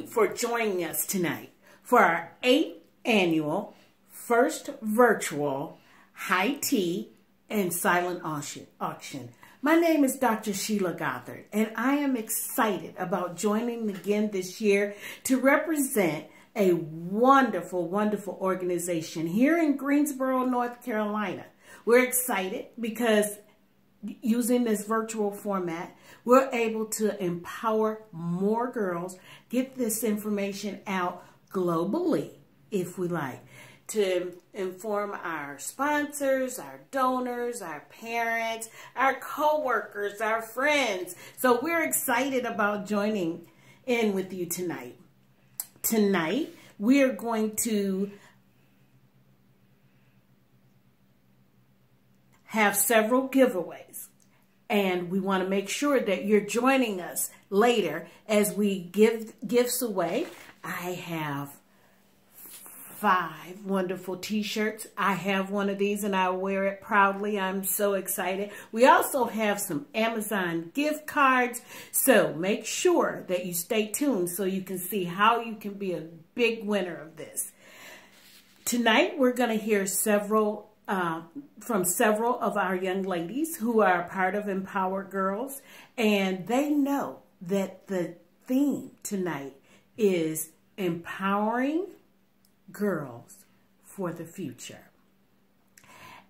you for joining us tonight for our 8th annual first virtual high tea and silent auction. My name is Dr. Sheila Gothard, and I am excited about joining again this year to represent a wonderful, wonderful organization here in Greensboro, North Carolina. We're excited because using this virtual format, we're able to empower more girls, get this information out globally, if we like, to inform our sponsors, our donors, our parents, our co-workers, our friends. So we're excited about joining in with you tonight. Tonight, we are going to have several giveaways, and we want to make sure that you're joining us later as we give gifts away. I have 5 wonderful t-shirts. I have one of these and I wear it proudly. I'm so excited. We also have some Amazon gift cards, so make sure that you stay tuned so you can see how you can be a big winner of this. Tonight we're going to hear from several of our young ladies who are part of Empowered Girls, and they know that the theme tonight is empowering girls for the future.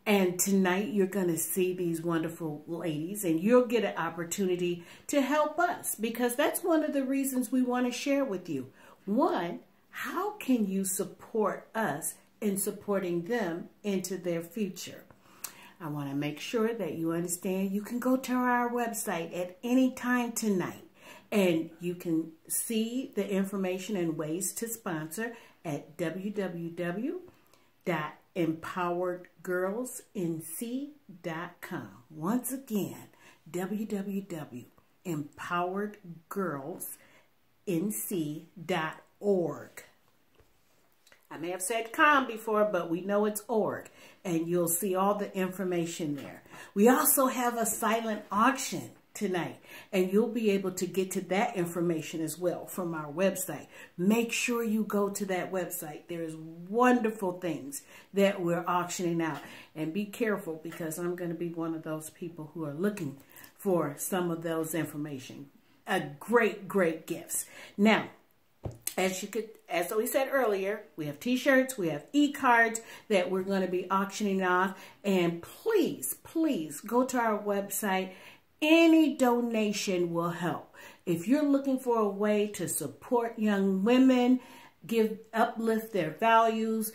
And tonight you're going to see these wonderful ladies, and you'll get an opportunity to help us, because that's one of the reasons we want to share with you. One, how can you support us in supporting them into their future? I want to make sure that you understand you can go to our website at any time tonight, and you can see the information and ways to sponsor at www.empoweredgirlsnc.com. Once again, www.empoweredgirlsnc.org. I may have said com before, but we know it's org, and you'll see all the information there. We also have a silent auction tonight, and you'll be able to get to that information as well from our website. Make sure you go to that website. There's wonderful things that we're auctioning out, and be careful, because I'm going to be one of those people who are looking for some of those information. Great gifts. Now, as we said earlier, we have t-shirts, we have e-cards that we're going to be auctioning off, and please go to our website. Any donation will help. If you're looking for a way to support young women, uplift their values,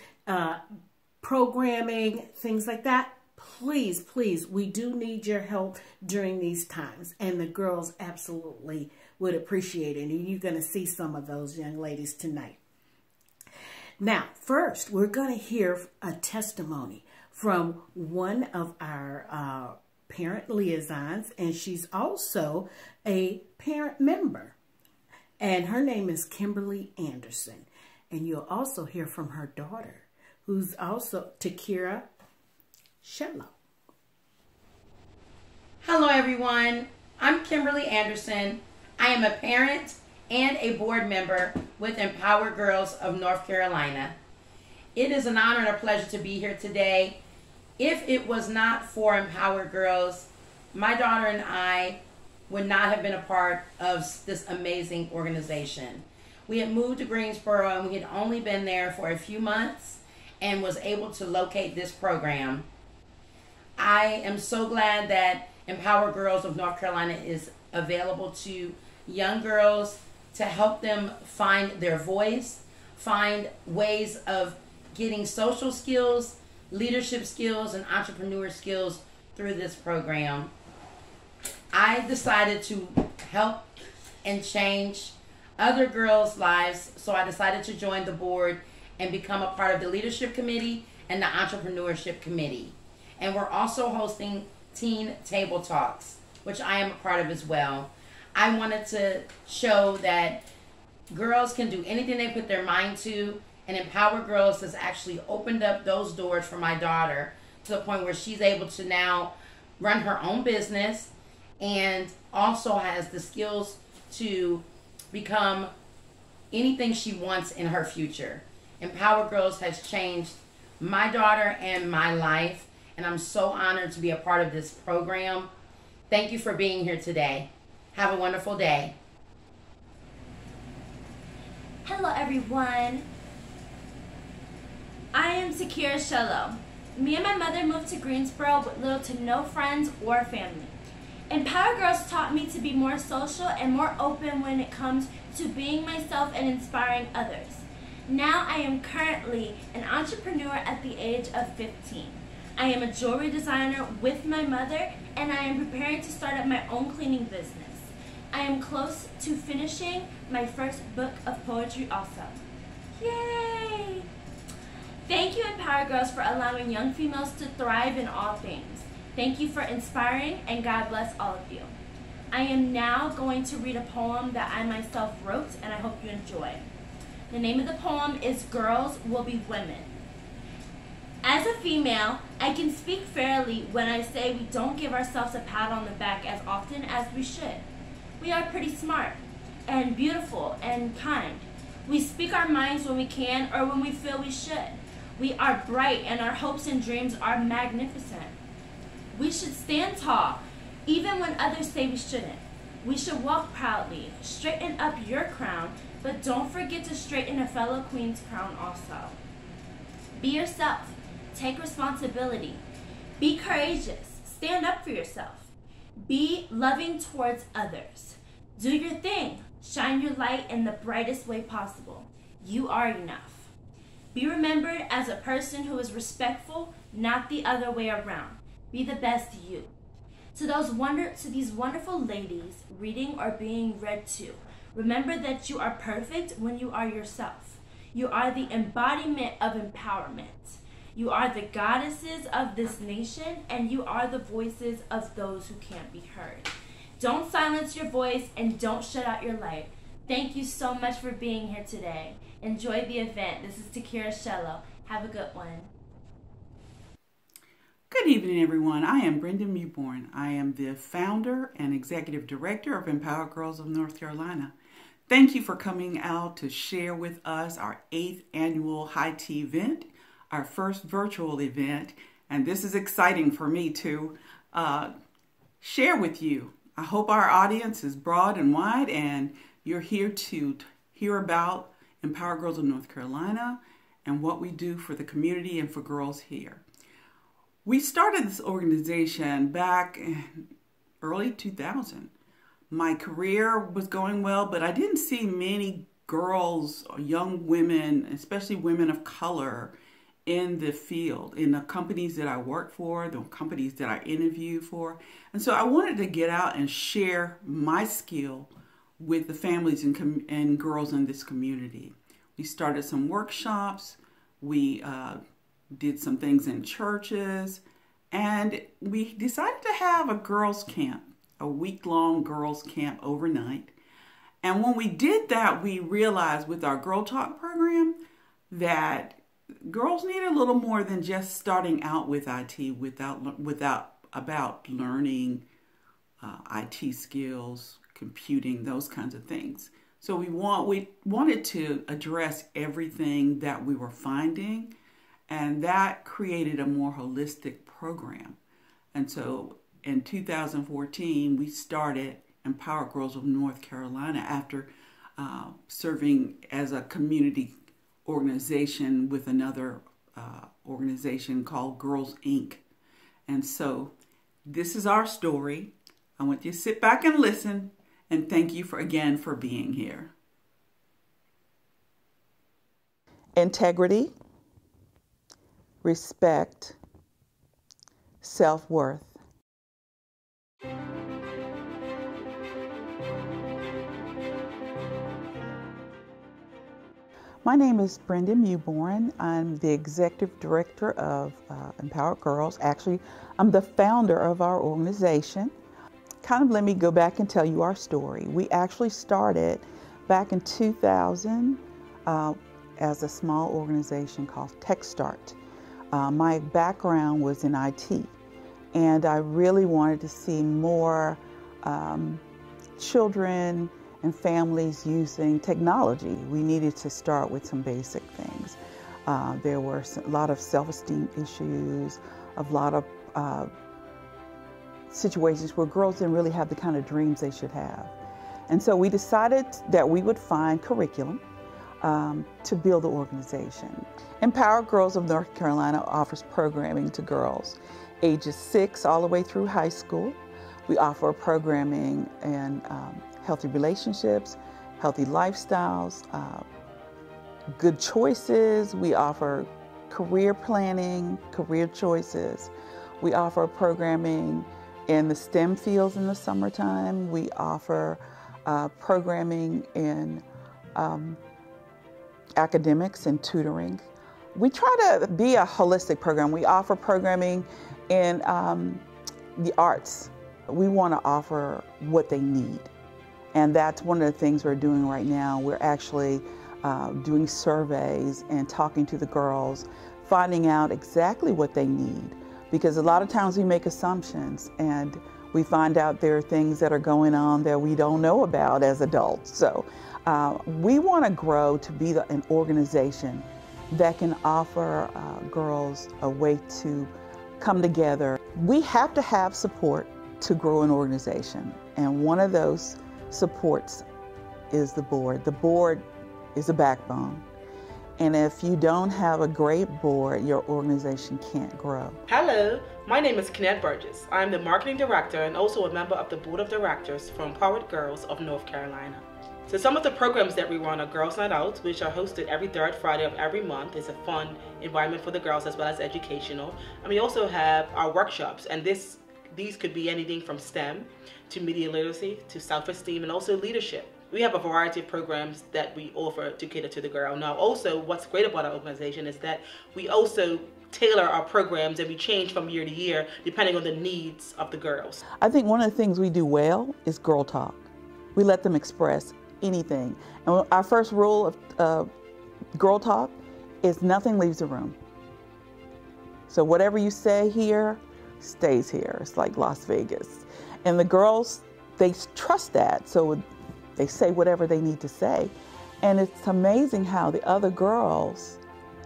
programming, things like that, please, we do need your help during these times. And the girls absolutely would appreciate it. And you're going to see some of those young ladies tonight. Now, first, we're going to hear a testimony from one of our parent liaisons, and she's also a parent member, and her name is Kimberly Anderson. And you'll also hear from her daughter, who's also Takira Shello. Hello everyone, I'm Kimberly Anderson. I am a parent and a board member with Empowered Girls of North Carolina. It is an honor and a pleasure to be here today. If it was not for Empowered Girls, my daughter and I would not have been a part of this amazing organization. We had moved to Greensboro, and we had only been there for a few months and was able to locate this program. I am so glad that Empowered Girls of North Carolina is available to young girls to help them find their voice, find ways of getting social skills, leadership skills, and entrepreneur skills through this program. I decided to help and change other girls' lives, so I decided to join the board and become a part of the leadership committee and the entrepreneurship committee. And we're also hosting teen table talks, which I am a part of as well. I wanted to show that girls can do anything they put their mind to, and Empowered Girls has actually opened up those doors for my daughter to the point where she's able to now run her own business and also has the skills to become anything she wants in her future. Empower Girls has changed my daughter and my life, and I'm so honored to be a part of this program. Thank you for being here today. Have a wonderful day. Hello everyone. I am Sakira Shello. Me and my mother moved to Greensboro with little to no friends or family. Empower Girls taught me to be more social and more open when it comes to being myself and inspiring others. Now I am currently an entrepreneur at the age of 15. I am a jewelry designer with my mother, and I am preparing to start up my own cleaning business. I am close to finishing my first book of poetry also. Yay! Thank you, Empower Girls, for allowing young females to thrive in all things. Thank you for inspiring, and God bless all of you. I am now going to read a poem that I myself wrote, and I hope you enjoy. The name of the poem is Girls Will Be Women. As a female, I can speak fairly when I say we don't give ourselves a pat on the back as often as we should. We are pretty smart and beautiful and kind. We speak our minds when we can or when we feel we should. We are bright and our hopes and dreams are magnificent. We should stand tall, even when others say we shouldn't. We should walk proudly, straighten up your crown, but don't forget to straighten a fellow queen's crown also. Be yourself. Take responsibility. Be courageous. Stand up for yourself. Be loving towards others. Do your thing. Shine your light in the brightest way possible. You are enough. Be remembered as a person who is respectful, not the other way around. Be the best you. To these wonderful ladies reading or being read to, remember that you are perfect when you are yourself. You are the embodiment of empowerment. You are the goddesses of this nation, and you are the voices of those who can't be heard. Don't silence your voice and don't shut out your light. Thank you so much for being here today. Enjoy the event. This is Takira Shello. Have a good one. Good evening, everyone. I am Brenda Mewborn. I am the founder and executive director of Empower Girls of North Carolina. Thank you for coming out to share with us our 8th annual High Tea event, our first virtual event, and this is exciting for me to share with you. I hope our audience is broad and wide, and you're here to hear about Empower Girls of North Carolina and what we do for the community and for girls here. We started this organization back in early 2000. My career was going well, but I didn't see many girls or young women, especially women of color, in the field, in the companies that I worked for, the companies that I interviewed for. And so I wanted to get out and share my skill with the families and girls in this community. We started some workshops, we did some things in churches, and we decided to have a girls' camp, a week-long girls' camp overnight. And when we did that, we realized with our Girl Talk program that girls need a little more than just starting out with IT about learning IT skills, computing, those kinds of things. So we wanted to address everything that we were finding, and that created a more holistic program. And so in 2014, we started Empower Girls of North Carolina after serving as a community organization with another organization called Girls Inc. And so this is our story. I want you to sit back and listen, and thank you again for being here. Integrity, respect, self-worth. My name is Brenda Mewborn. I'm the executive director of Empowered Girls. Actually, I'm the founder of our organization. Let me go back and tell you our story. We actually started back in 2000 as a small organization called TechStart. My background was in IT, and I really wanted to see more children and families using technology. We needed to start with some basic things. There were a lot of self-esteem issues, a lot of situations where girls didn't really have the kind of dreams they should have. And so we decided that we would find curriculum to build the organization. Empower Girls of North Carolina offers programming to girls ages 6 all the way through high school. We offer programming in healthy relationships, healthy lifestyles, good choices. We offer career planning, career choices. We offer programming in the STEM fields in the summertime. We offer programming in academics and tutoring. We try to be a holistic program. We offer programming in the arts. We want to offer what they need. And that's one of the things we're doing right now. We're actually doing surveys and talking to the girls, finding out exactly what they need. Because a lot of times we make assumptions and we find out there are things that are going on that we don't know about as adults. So we want to grow to be an organization that can offer girls a way to come together. We have to have support to grow an organization. And one of those supports is the board. The board is a backbone. And if you don't have a great board, your organization can't grow. Hello, my name is Kenneth Burgess. I'm the marketing director and also a member of the board of directors for Empowered Girls of North Carolina. So some of the programs that we run are Girls Night Out, which are hosted every third Friday of every month. It's a fun environment for the girls as well as educational. And we also have our workshops, and these could be anything from STEM to media literacy to self-esteem and also leadership. We have a variety of programs that we offer to cater to the girl. Now also, what's great about our organization is that we also tailor our programs and we change from year to year depending on the needs of the girls. I think one of the things we do well is girl talk. We let them express anything. And our first rule of girl talk is nothing leaves the room. So whatever you say here stays here. It's like Las Vegas. And the girls, they trust that. So they say whatever they need to say. And it's amazing how the other girls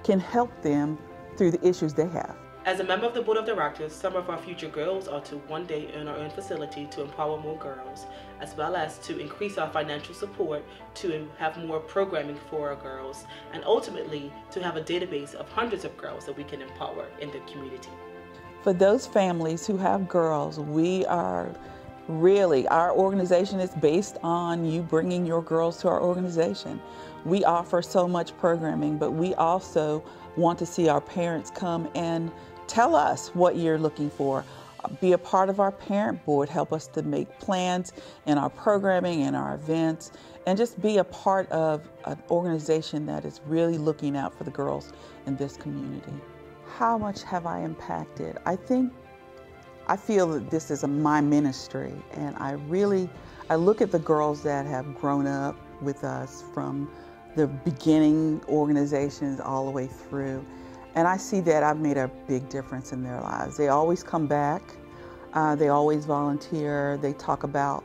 can help them through the issues they have. As a member of the board of directors, some of our future goals are to one day own our own facility to empower more girls, as well as to increase our financial support to have more programming for our girls, and ultimately to have a database of hundreds of girls that we can empower in the community. For those families who have girls, we are really, our organization is based on you bringing your girls to our organization. We offer so much programming, but we also want to see our parents come and tell us what you're looking for. Be a part of our parent board, help us to make plans in our programming and our events, and just be a part of an organization that is really looking out for the girls in this community. How much have I impacted? I feel that this is my ministry, and I look at the girls that have grown up with us from the beginning organizations all the way through, and I see that I've made a big difference in their lives. They always come back, they always volunteer, they talk about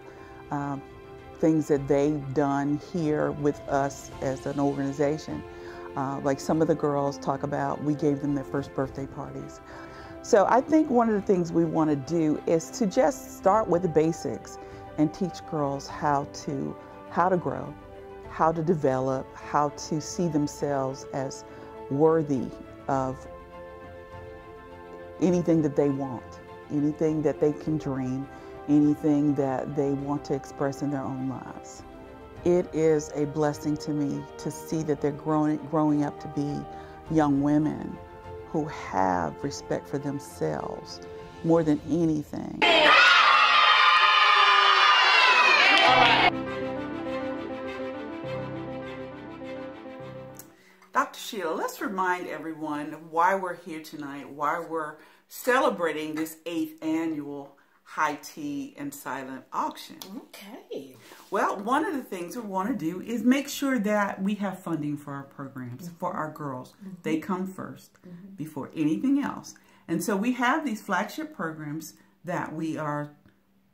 things that they've done here with us as an organization. Like some of the girls talk about, we gave them their first birthday parties. So I think one of the things we want to do is to just start with the basics and teach girls how to grow, how to develop, how to see themselves as worthy of anything that they want, anything that they can dream, anything that they want to express in their own lives. It is a blessing to me to see that they're growing up to be young women who have respect for themselves more than anything. Dr. Sheila, let's remind everyone why we're here tonight, why we're celebrating this 8th annual high tea and silent auction. Okay. Well, one of the things we want to do is make sure that we have funding for our programs, for our girls. They come first before anything else. And so we have these flagship programs that we are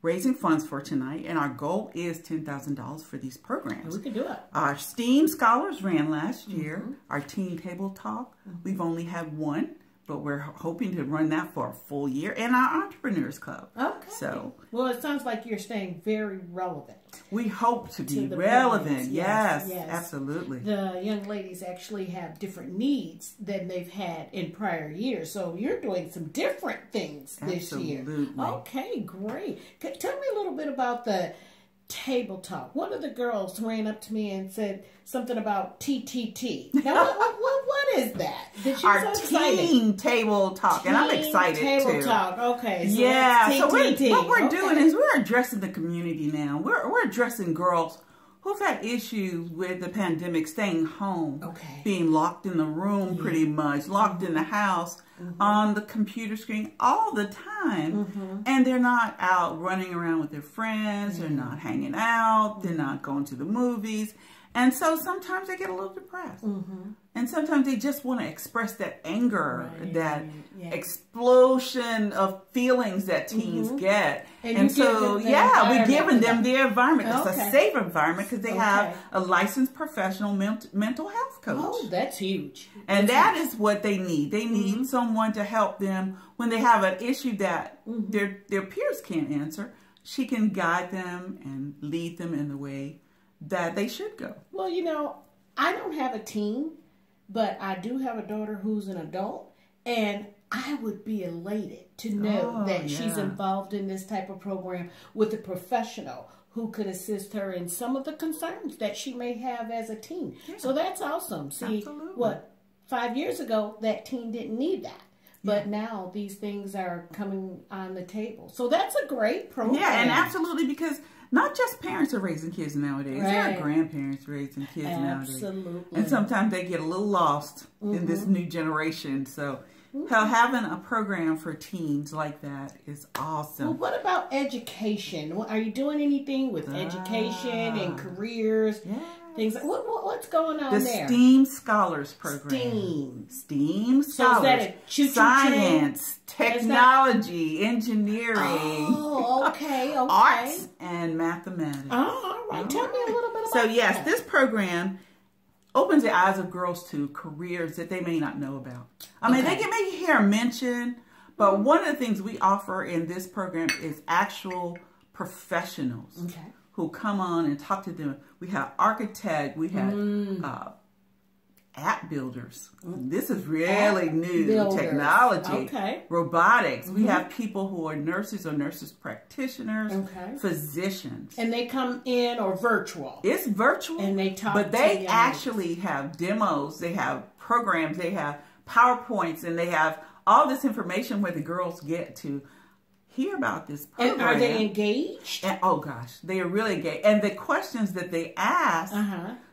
raising funds for tonight, and our goal is $10,000 for these programs. We can do it. Our STEAM Scholars ran last year. Our Teen Table Talk, we've only had one, but we're hoping to run that for a full year, and our Entrepreneurs Club. Okay. So, well, it sounds like you're staying very relevant. We hope to be the relevant. programs. Yes, Yes. absolutely. The young ladies actually have different needs than they've had in prior years. So you're doing some different things this year. Absolutely. Okay, great. Tell me a little bit about the table talk. One of the girls ran up to me and said something about TTT. Now, what is that? Our Teen Table Talk, and I'm excited table too. Talk. Okay. So Yeah, so what we're okay. doing is we're addressing the community now. We're addressing girls who've had issues with the pandemic, staying home, being locked in the room pretty much, locked in the house, on the computer screen all the time, and they're not out running around with their friends, they're not hanging out, they're not going to the movies, and so sometimes they get a little depressed. And sometimes they just want to express that anger, that explosion of feelings that teens get. And so, we're giving them the environment. It's a safe environment because they have a licensed professional mental health coach. Oh, that's huge. And that is what they need. They need someone to help them when they have an issue that their peers can't answer. She can guide them and lead them in the way that they should go. Well, you know, I don't have a teen, but I do have a daughter who's an adult, and I would be elated to know that she's involved in this type of program with a professional who could assist her in some of the concerns that she may have as a teen. So that's awesome. See, 5 years ago, that teen didn't need that. But now these things are coming on the table. So that's a great program. Yeah, and absolutely, because not just parents are raising kids nowadays. There are grandparents raising kids nowadays. Absolutely. And sometimes they get a little lost in this new generation. So having a program for teens like that is awesome. Well, what about education? Are you doing anything with education and careers? Things like, what's going on there? The STEAM Scholars Program. STEAM Scholars. So is that a choo-choo Science, technology, engineering. Oh, okay. Arts and mathematics. Oh, all right. Tell me a little bit about that. So yes, that. this program opens the eyes of girls to careers that they may not know about. I mean, they can maybe hear a mention, but one of the things we offer in this program is actual professionals who come on and talk to them. We have architects, we have app builders. This is really new technology. Robotics. We have people who are nurses or nurses practitioners, physicians. And they come in or virtual? It's virtual. And they talk but they actually have demos, they have programs, they have PowerPoints, and they have all this information where the girls get to hear about this program. And are they engaged? And, oh gosh, they are really engaged. And the questions that they ask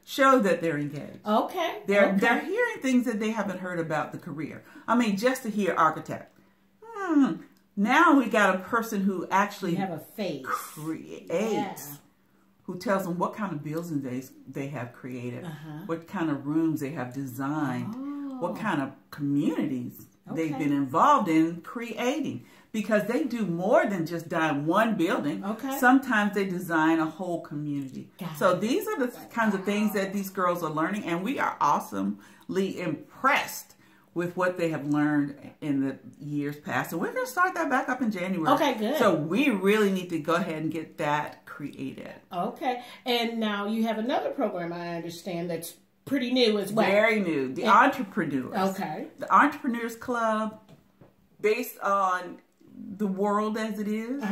show that they're engaged. Okay. They're hearing things that they haven't heard about the career. I mean, just to hear architect. Now we got a person who actually have a face. Creates. Who tells them what kind of buildings they have created, what kind of rooms they have designed, what kind of communities they've been involved in creating. Because they do more than just design one building. Sometimes they design a whole community. So these are the kinds of things that these girls are learning, and we are awesomely impressed with what they have learned in the years past. And we're going to start that back up in January. Okay, good. So we really need to go ahead and get that created. Okay. And now you have another program, I understand, that's pretty new as well. Very new. The Entrepreneurs. Okay. The Entrepreneurs Club, based on the world as it is,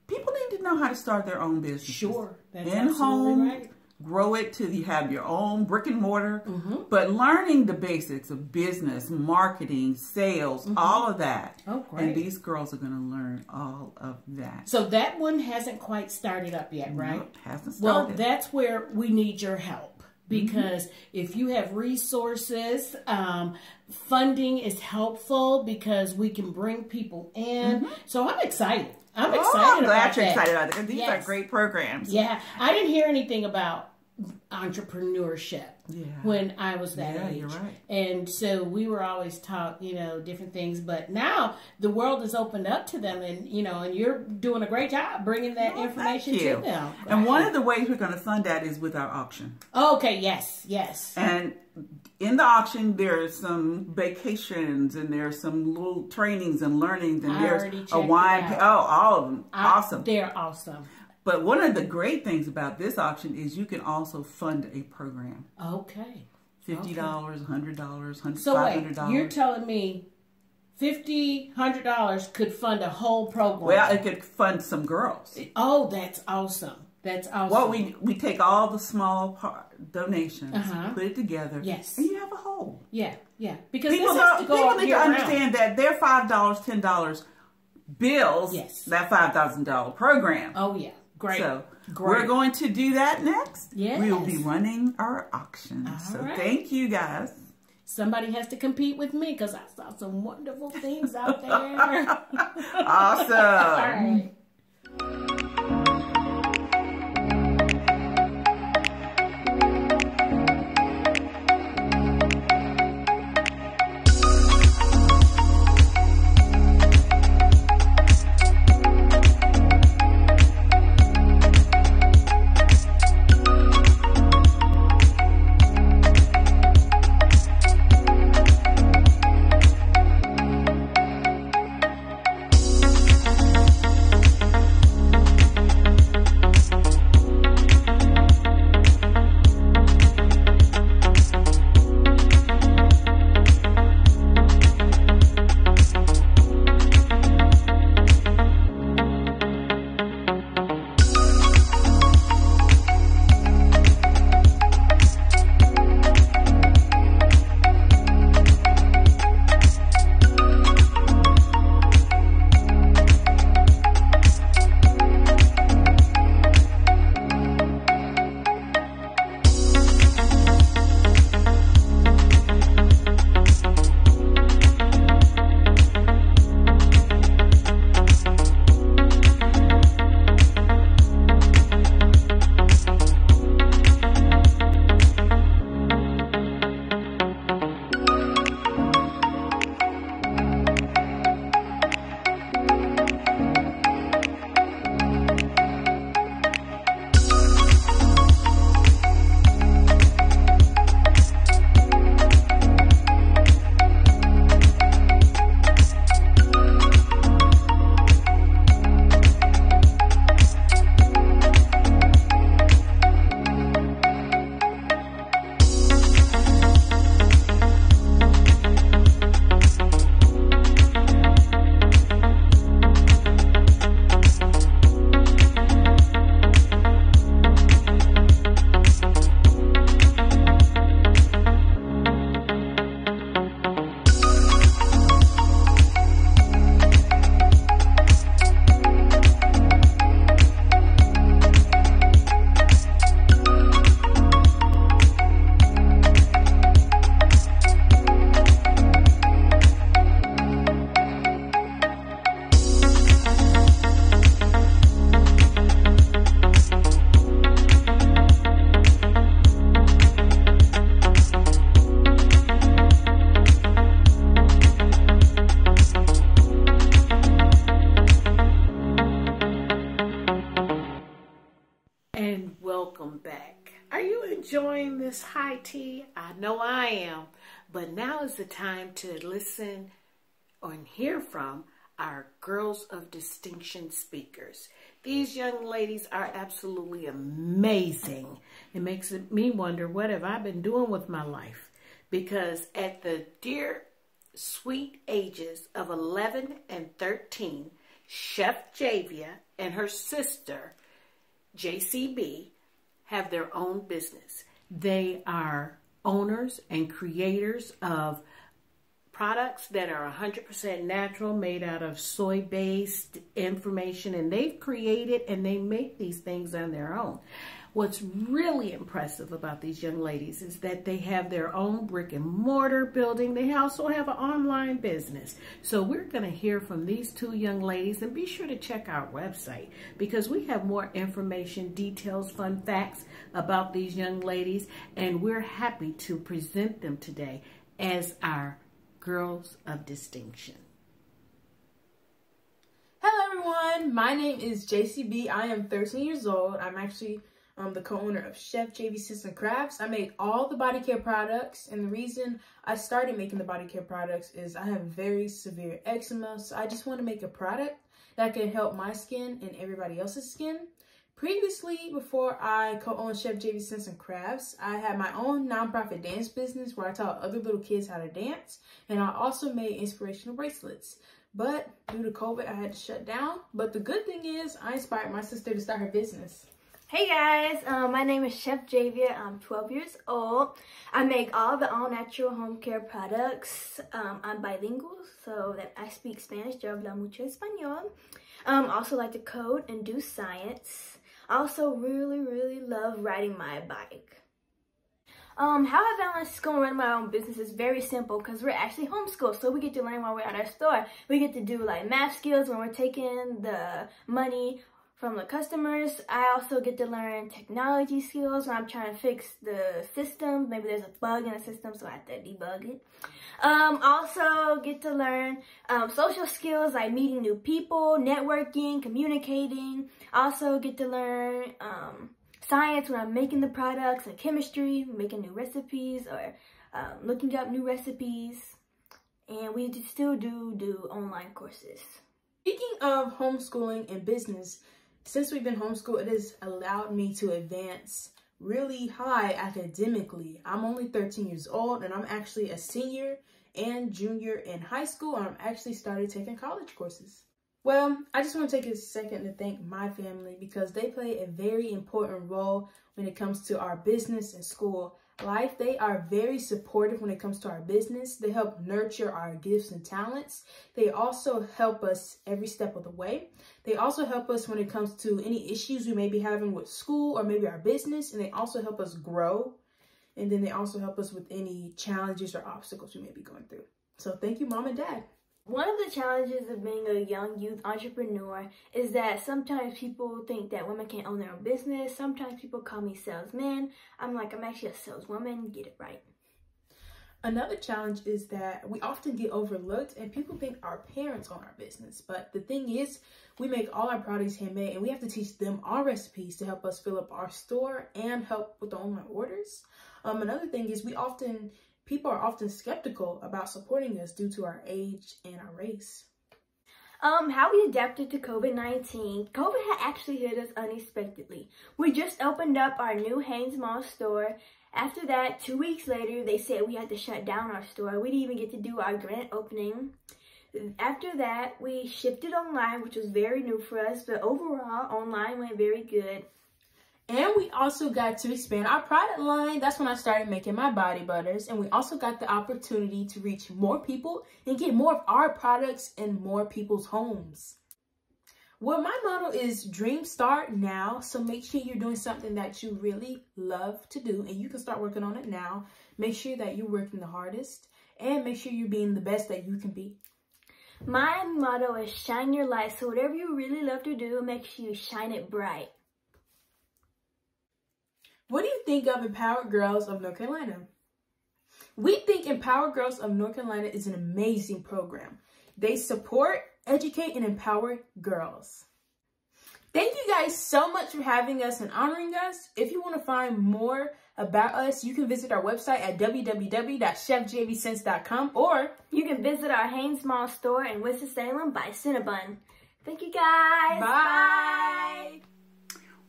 people need to know how to start their own business. Sure. That's in home, right. Grow it till you have your own brick and mortar, but learning the basics of business, marketing, sales, all of that. Oh, great. And these girls are going to learn all of that. So that one hasn't quite started up yet, right? No, it hasn't started. Well, that's where we need your help. Because if you have resources, funding is helpful because we can bring people in. So I'm excited. I'm glad you're excited about it. These are great programs. Yeah. I didn't hear anything about entrepreneurship. when I was that age. You're right. And so we were always taught, different things. But now the world is opened up to them, and and you're doing a great job bringing that information to them. And one of the ways we're going to fund that is with our auction. Okay. Yes. And in the auction, there's some vacations, and there's some little trainings and learnings, and there's a wine. All of them. Awesome. They're awesome. But one of the great things about this auction is you can also fund a program. Okay. $50, $100, $500. So wait, you're telling me $50, $100 could fund a whole program? Well, it could fund some girls. Oh, that's awesome. That's awesome. Well, we take all the small donations, put it together, yes, and you have a whole. Yeah. Because people need to understand that their $5, $10 bills that $5,000 program. Oh yeah, great. So we're going to do that next. Yes. We will be running our auctions. Thank you guys. Somebody has to compete with me because I saw some wonderful things out there. Awesome. All right. enjoying this high tea? I know I am. But now is the time to listen and hear from our Girls of Distinction speakers. These young ladies are absolutely amazing. It makes me wonder, what have I been doing with my life? Because at the dear sweet ages of 11 and 13, Chef Javia and her sister, JCB, have their own business. They are owners and creators of products that are 100% natural, made out of soy-based information, and they've created and they make these things on their own. What's really impressive about these young ladies is that they have their own brick and mortar building. They also have an online business. So we're going to hear from these two young ladies, and be sure to check our website because we have more information, details, fun facts about these young ladies, and we're happy to present them today as our Girls of Distinction. Hello everyone, my name is JCB. I am 13 years old. I'm actually the co-owner of Chef JV Scents and Crafts. I make all the body care products, and the reason I started making the body care products is I have very severe eczema, so I just want to make a product that can help my skin and everybody else's skin. Previously, before I co-owned Chef JV Scents and Crafts, I had my own nonprofit dance business where I taught other little kids how to dance, and I also made inspirational bracelets. But due to COVID, I had to shut down. But the good thing is I inspired my sister to start her business. Hey guys, my name is Chef Javia. I'm 12 years old. I make all the all-natural home care products. I'm bilingual, so that I speak Spanish. Yo hablo mucho español. Also like to code and do science. I also really love riding my bike. How I balance school and run my own business is very simple because we're actually homeschooled, so we get to learn while we're at our store. We get to do like math skills when we're taking the money from the customers. I also get to learn technology skills when I'm trying to fix the system. Maybe there's a bug in the system, so I have to debug it. Also get to learn social skills like meeting new people, networking, communicating. Also get to learn science when I'm making the products, and chemistry, making new recipes or looking up new recipes. And we still do online courses. Speaking of homeschooling and business, since we've been homeschooled, it has allowed me to advance really high academically. I'm only 13 years old, and I'm actually a senior and junior in high school, and I'm actually started taking college courses. Well, I just want to take a second to thank my family because they play a very important role when it comes to our business and school life. They are very supportive when it comes to our business. They help nurture our gifts and talents. They also help us every step of the way. They also help us when it comes to any issues we may be having with school or maybe our business, and they also help us grow. And then they also help us with any challenges or obstacles we may be going through. So thank you, Mom and Dad. One of the challenges of being a young youth entrepreneur is that sometimes people think that women can't own their own business. Sometimes people call me salesman. I'm actually a saleswoman. Get it right. Another challenge is that we often get overlooked and people think our parents own our business. But the thing is, we make all our products handmade, and we have to teach them our recipes to help us fill up our store and help with the online orders. Another thing is people are often skeptical about supporting us due to our age and our race. How we adapted to COVID-19. COVID had actually hit us unexpectedly. We just opened up our new Hanes Mall store. After that, 2 weeks later, they said we had to shut down our store. We didn't even get to do our grand opening. After that, we shifted online, which was very new for us, but overall, online went very good. And we also got to expand our product line. That's when I started making my body butters. And we also got the opportunity to reach more people and get more of our products in more people's homes. Well, my motto is dream start now. So make sure you're doing something that you really love to do, and you can start working on it now. Make sure that you're working the hardest, and make sure you're being the best that you can be. My motto is shine your light. So whatever you really love to do, make sure you shine it bright. What do you think of Empowered Girls of North Carolina? We think Empowered Girls of North Carolina is an amazing program. They support, educate, and empower girls. Thank you guys so much for having us and honoring us. If you want to find more about us, you can visit our website at www.chefjvscents.com, or you can visit our Hanes Mall store in Winston-Salem by Cinnabon. Thank you guys. Bye.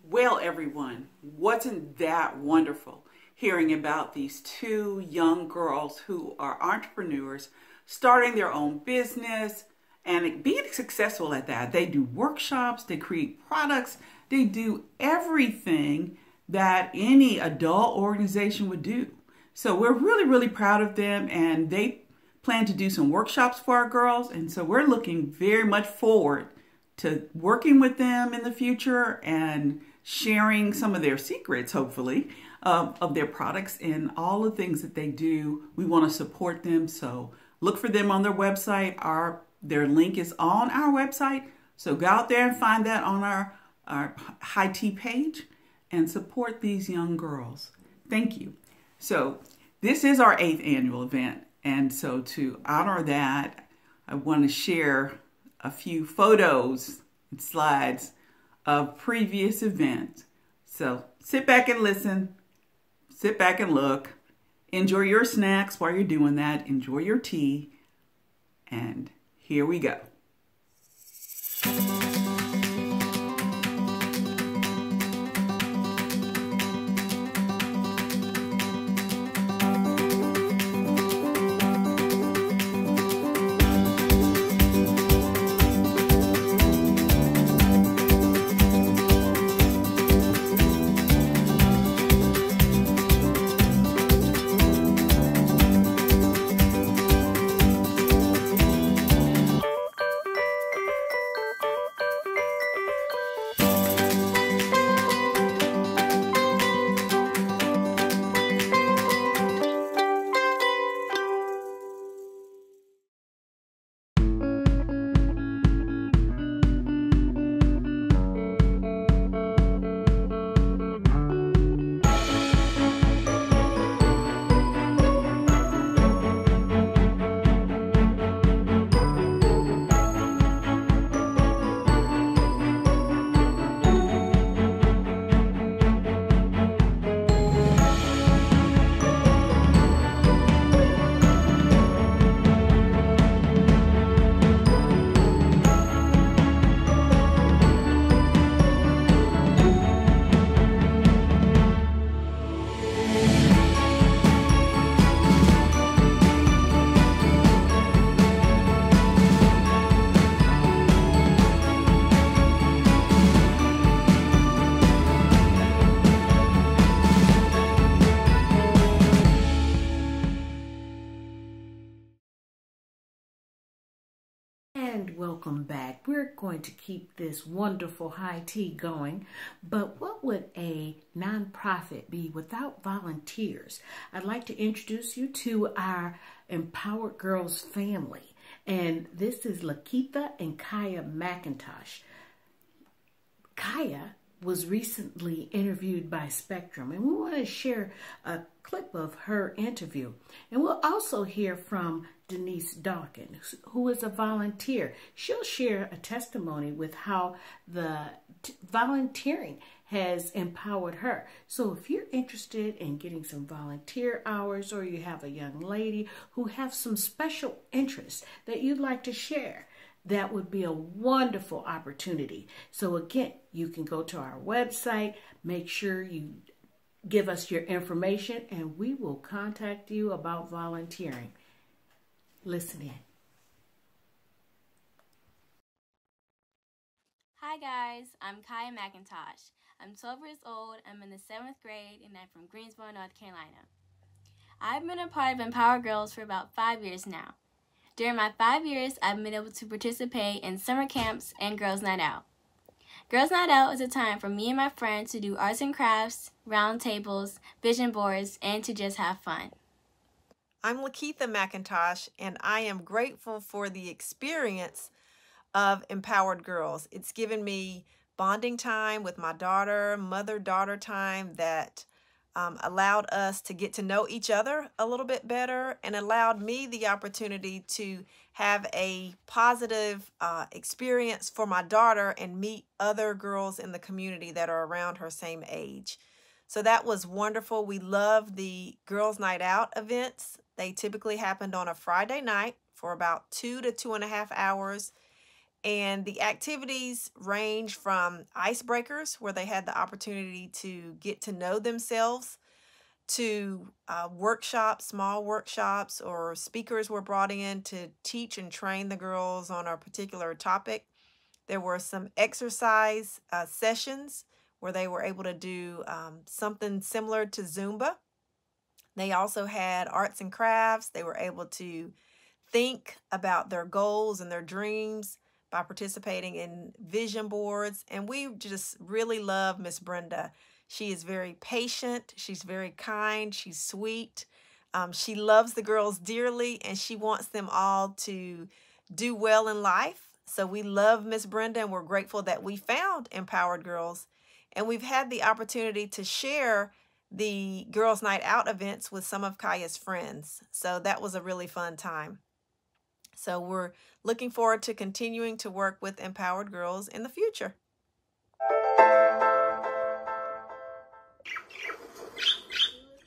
Well, everyone, wasn't that wonderful hearing about these two young girls who are entrepreneurs, starting their own business and being successful at that. They do workshops, they create products, they do everything that any adult organization would do. So we're really proud of them, and they plan to do some workshops for our girls. And so we're looking very much forward to working with them in the future and sharing some of their secrets, hopefully, of their products and all the things that they do. We want to support them, so look for them on their website. Their link is on our website, so go out there and find that on our High Tea page and support these young girls. Thank you. So this is our 8th annual event, and so to honor that, I want to share a few photos and slides of previous events. So sit back and listen, sit back and look, enjoy your snacks while you're doing that, enjoy your tea, and here we go. And welcome back. We're going to keep this wonderful high tea going, but what would a nonprofit be without volunteers? I'd like to introduce you to our Empowered Girls family, and this is Lakeitha and Kaya McIntosh. Kaya was recently interviewed by Spectrum, and we want to share a clip of her interview. And we'll also hear from Denise Dawkins, who is a volunteer. She'll share a testimony with how the volunteering has empowered her. So if you're interested in getting some volunteer hours, or you have a young lady who have some special interests that you'd like to share, that would be a wonderful opportunity. So again, you can go to our website, make sure you give us your information, and we will contact you about volunteering. Listen in. Hi guys, I'm Kaya McIntosh. I'm 12 years old, I'm in the 7th grade, and I'm from Greensboro, North Carolina. I've been a part of Empower Girls for about 5 years now. During my 5 years, I've been able to participate in summer camps and Girls Night Out. Girls Night Out is a time for me and my friends to do arts and crafts, round tables, vision boards, and to just have fun. I'm Lakeitha McIntosh, and I am grateful for the experience of Empowered Girls. It's given me bonding time with my daughter, mother-daughter time that allowed us to get to know each other a little bit better, and allowed me the opportunity to have a positive experience for my daughter and meet other girls in the community that are around her same age. So that was wonderful. We love the Girls Night Out events. They typically happened on a Friday night for about 2 to 2.5 hours. And the activities range from icebreakers, where they had the opportunity to get to know themselves, to workshops, small workshops, or speakers were brought in to teach and train the girls on a particular topic. There were some exercise sessions where they were able to do something similar to Zumba. They also had arts and crafts. They were able to think about their goals and their dreams by participating in vision boards. And we just really love Miss Brenda. She is very patient. She's very kind. She's sweet. She loves the girls dearly, and she wants them all to do well in life. So we love Miss Brenda, and we're grateful that we found Empowered Girls. And we've had the opportunity to share the Girls Night Out events with some of Kaya's friends. So that was a really fun time. So we're looking forward to continuing to work with Empowered Girls in the future.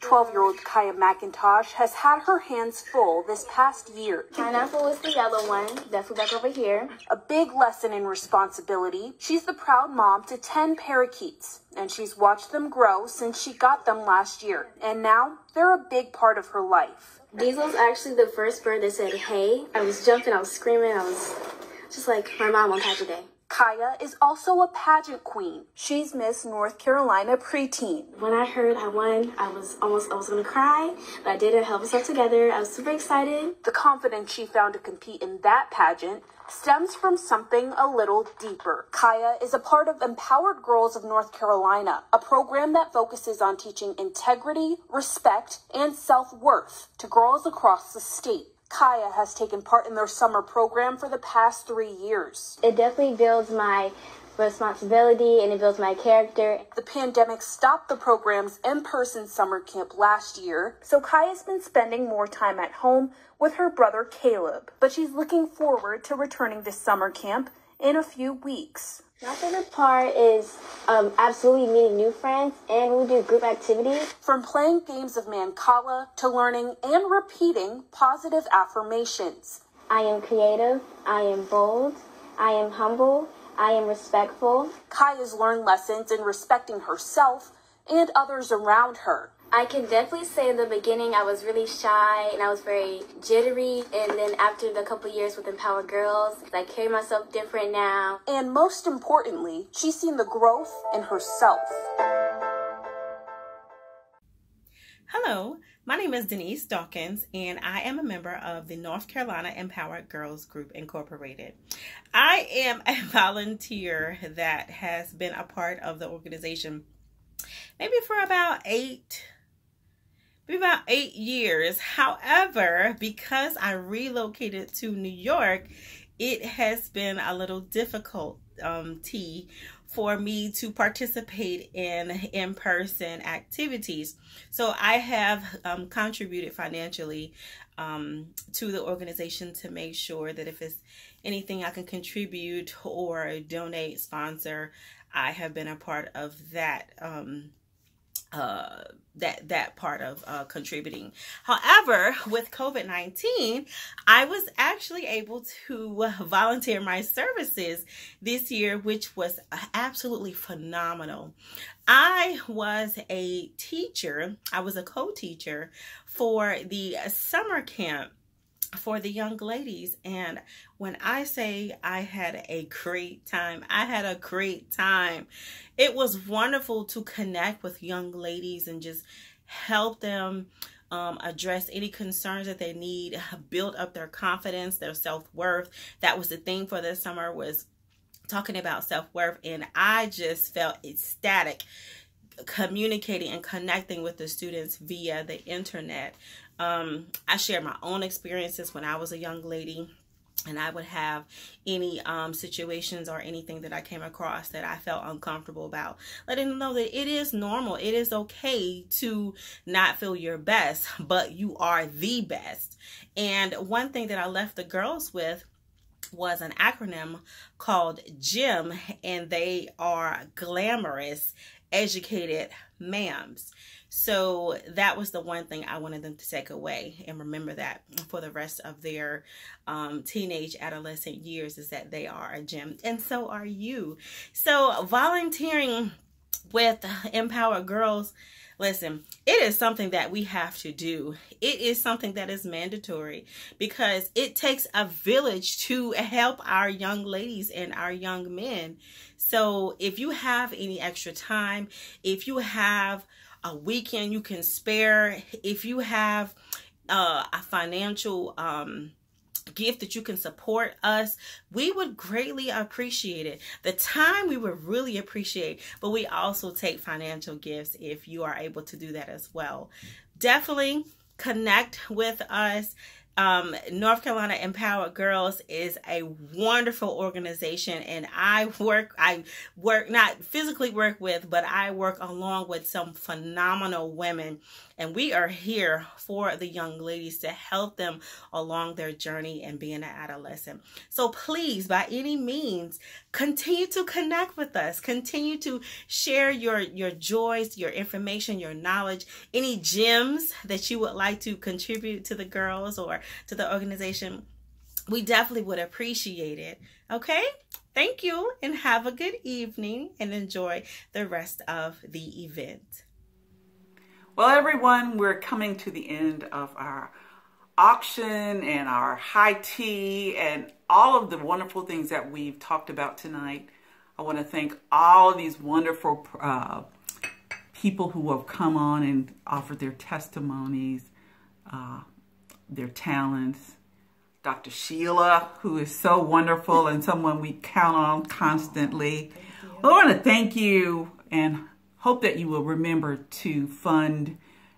12-year-old Kaya McIntosh has had her hands full this past year. Pineapple is the yellow one. That's back over here. A big lesson in responsibility. She's the proud mom to 10 parakeets, and she's watched them grow since she got them last year. And now they're a big part of her life. Diesel's actually the first bird that said, hey. I was jumping, I was screaming, I was just like my mom on Pageant Day. Kaya is also a pageant queen. She's Miss North Carolina preteen. When I heard I won, I was going to cry, but I didn't. Held myself together. I was super excited. The confidence she found to compete in that pageant stems from something a little deeper. Kaya is a part of Empowered Girls of North Carolina, a program that focuses on teaching integrity, respect, and self-worth to girls across the state. Kaya has taken part in their summer program for the past 3 years. It definitely builds my responsibility and it builds my character. The pandemic stopped the program's in-person summer camp last year, so Kaya's been spending more time at home with her brother Caleb. But she's looking forward to returning to summer camp in a few weeks. My favorite part is absolutely meeting new friends, and we do group activities. From playing games of Mancala to learning and repeating positive affirmations. I am creative, I am bold, I am humble, I am respectful. Kaya's learned lessons in respecting herself and others around her. I can definitely say in the beginning I was really shy and I was very jittery, and then after the couple years with Empowered Girls, I carry myself different now. And most importantly, she's seen the growth in herself. Hello, my name is Denise Dawkins, and I am a member of the North Carolina Empowered Girls Group Incorporated. I am a volunteer that has been a part of the organization maybe for about 8 years. However, because I relocated to New York, it has been a little difficult for me to participate in in-person activities. So I have contributed financially to the organization to make sure that if it's anything I can contribute or donate, sponsor, I have been a part of that that part of contributing. However, with COVID-19, I was actually able to volunteer my services this year, which was absolutely phenomenal. I was a teacher. I was a co-teacher for the summer camp for the young ladies, and when I say I had a great time, I had a great time. It was wonderful to connect with young ladies and just help them address any concerns that they need, build up their confidence, their self-worth. That was the theme for this summer, was talking about self-worth, and I just felt ecstatic communicating and connecting with the students via the internet. I shared my own experiences when I was a young lady, and I would have any situations or anything that I came across that I felt uncomfortable about, letting them know that it is normal. It is okay to not feel your best, but you are the best. And one thing that I left the girls with was an acronym called GEM, and they are glamorous, educated ma'ams. So that was the one thing I wanted them to take away and remember that for the rest of their teenage, adolescent years, is that they are a gem, and so are you. So volunteering with Empowered Girls, listen, it is something that we have to do. It is something that is mandatory because it takes a village to help our young ladies and our young men. So if you have any extra time, if you have a weekend you can spare, if you have a financial gift that you can support us, we would greatly appreciate it. The time we would really appreciate, but we also take financial gifts if you are able to do that as well. Definitely connect with us. North Carolina Empowered Girls is a wonderful organization, and I work not physically work with, but I work along with some phenomenal women, and we are here for the young ladies to help them along their journey and being an adolescent. So please, by any means, continue to connect with us. Continue to share your joys, your information, your knowledge, any gems that you would like to contribute to the girls or to the organization. We definitely would appreciate it. Okay? Thank you, and have a good evening and enjoy the rest of the event. Well, everyone, we're coming to the end of our auction and our high tea and all of the wonderful things that we've talked about tonight. I want to thank all of these wonderful people who have come on and offered their testimonies, their talents. Dr. Sheila, who is so wonderful and someone we count on constantly. I want to thank you and hope that you will remember to fund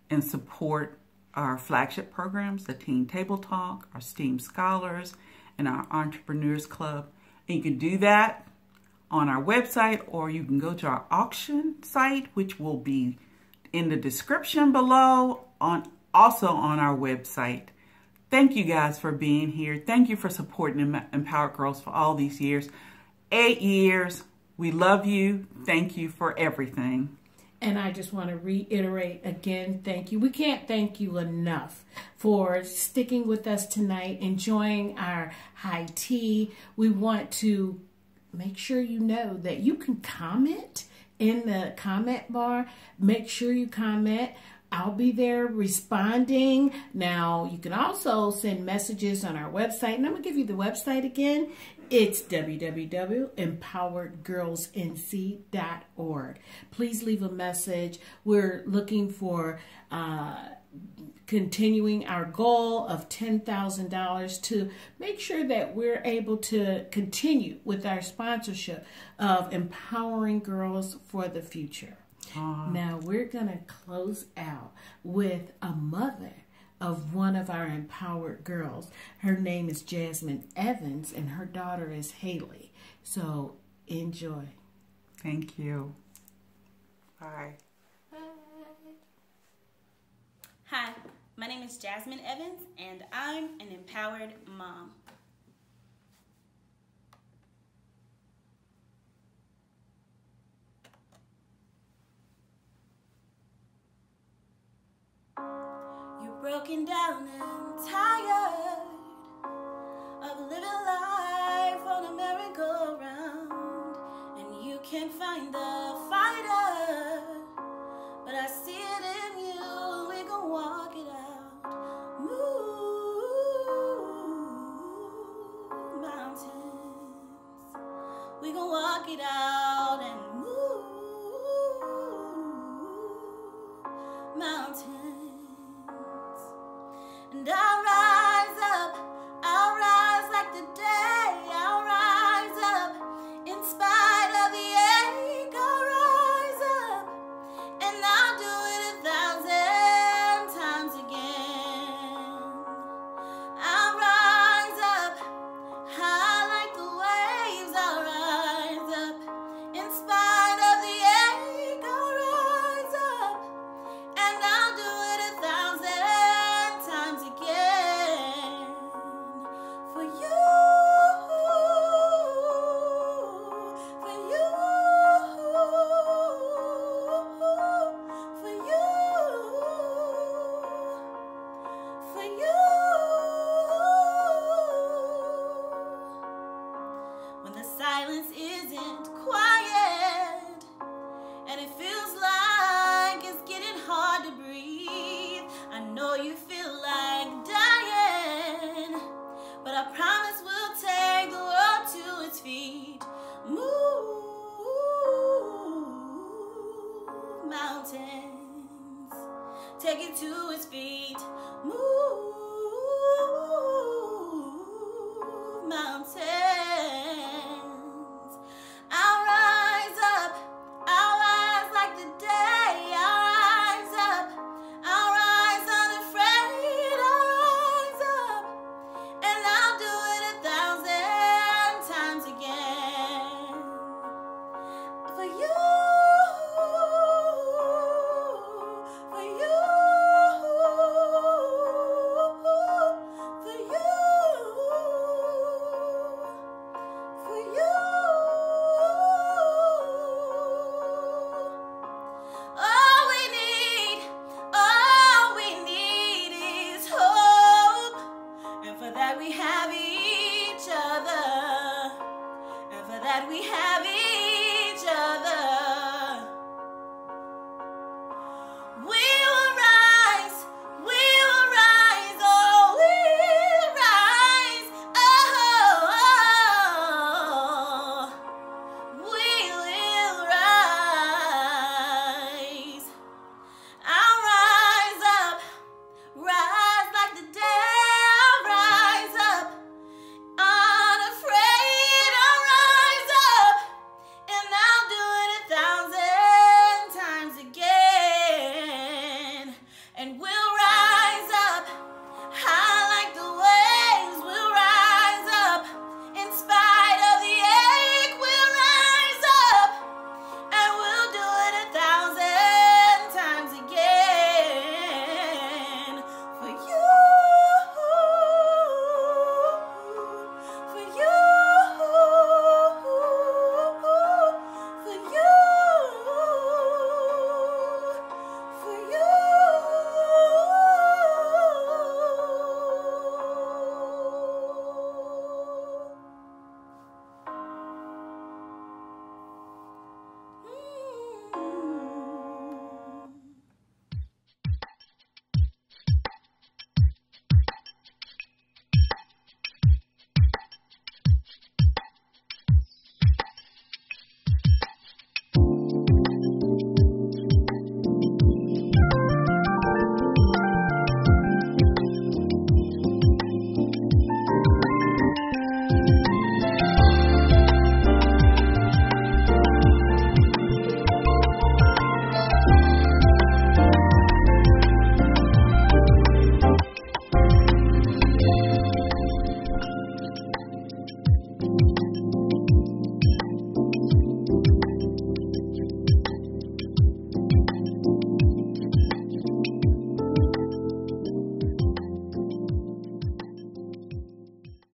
and support our flagship programs, the Teen Table Talk, our STEAM Scholars, and our Entrepreneurs Club. And you can do that on our website, or you can go to our auction site, which will be in the description below, also on our website. Thank you guys for being here. Thank you for supporting Empowered Girls for all these years. 8 years. We love you. Thank you for everything. And I just want to reiterate again, thank you. We can't thank you enough for sticking with us tonight, enjoying our high tea. We want to make sure you know that you can comment in the comment bar. Make sure you comment. I'll be there responding. Now, you can also send messages on our website. And I'm going to give you the website again. It's www.empoweredgirlsnc.org. Please leave a message. We're looking for continuing our goal of $10,000 to make sure that we're able to continue with our sponsorship of empowering girls for the future. Now we're going to close out with a mother of one of our empowered girls. Her name is Jasmine Evans and her daughter is Haley. So enjoy. Thank you. Bye. Hi, my name is Jasmine Evans and I'm an empowered mom. Broken down and tired of living life on a merry-go-round, and you can't find a fighter, but I see it in you. We gon' walk it out. Move mountains. We gon' walk it out and move mountains. And I'll rise up, I'll rise like the day, I'll rise up, in spite of the ache, I'll rise up, and I'll do it 1,000 times again. I'll rise up, high like the waves, I'll rise up, in spite of the ache, I'll rise up, and I'll do it 1,000 times again for you, for you, for you, for you. When the silence isn't quiet and it feels like it's getting hard to breathe, I know you feel like dying, but I promise we'll take the world to its feet. Move mountains, take it to its feet. Move that we have.